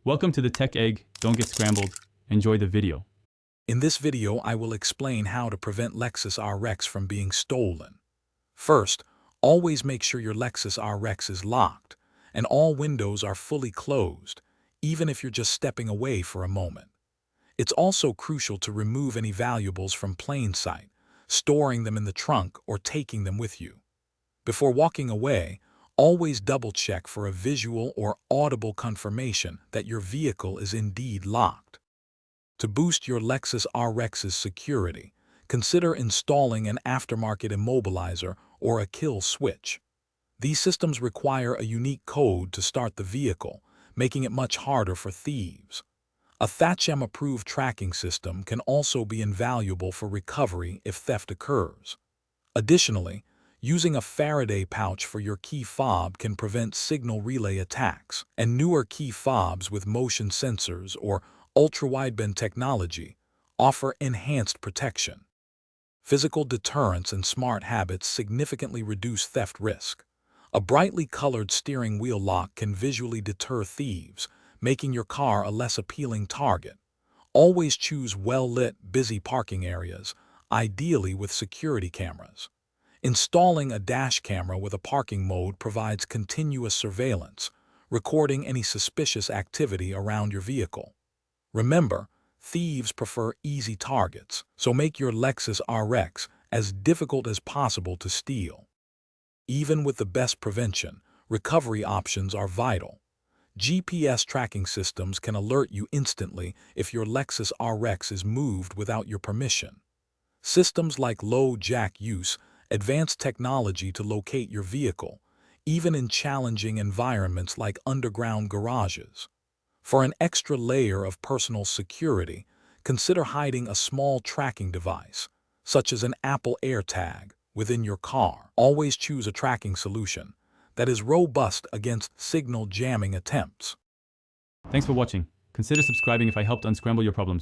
Welcome to the Tech Egg. Don't get scrambled. Enjoy the video. In this video, I will explain how to prevent Lexus RX from being stolen. First, always make sure your Lexus RX is locked and all windows are fully closed, even if you're just stepping away for a moment. It's also crucial to remove any valuables from plain sight, storing them in the trunk or taking them with you. Before walking away, always double-check for a visual or audible confirmation that your vehicle is indeed locked. To boost your Lexus RX's security, consider installing an aftermarket immobilizer or a kill switch. These systems require a unique code to start the vehicle, making it much harder for thieves. A THACM-approved tracking system can also be invaluable for recovery if theft occurs. Additionally, using a Faraday pouch for your key fob can prevent signal relay attacks, and newer key fobs with motion sensors or ultra-wideband technology offer enhanced protection. Physical deterrents and smart habits significantly reduce theft risk. A brightly colored steering wheel lock can visually deter thieves, making your car a less appealing target. Always choose well-lit, busy parking areas, ideally with security cameras. Installing a dash camera with a parking mode provides continuous surveillance, recording any suspicious activity around your vehicle. Remember, thieves prefer easy targets, so make your Lexus RX as difficult as possible to steal. Even with the best prevention, recovery options are vital. GPS tracking systems can alert you instantly if your Lexus RX is moved without your permission. Systems like low jack use advanced technology to locate your vehicle, even in challenging environments like underground garages. For an extra layer of personal security, consider hiding a small tracking device, such as an Apple AirTag, within your car. Always choose a tracking solution that is robust against signal jamming attempts. Thanks for watching. Consider subscribing if I helped unscramble your problems.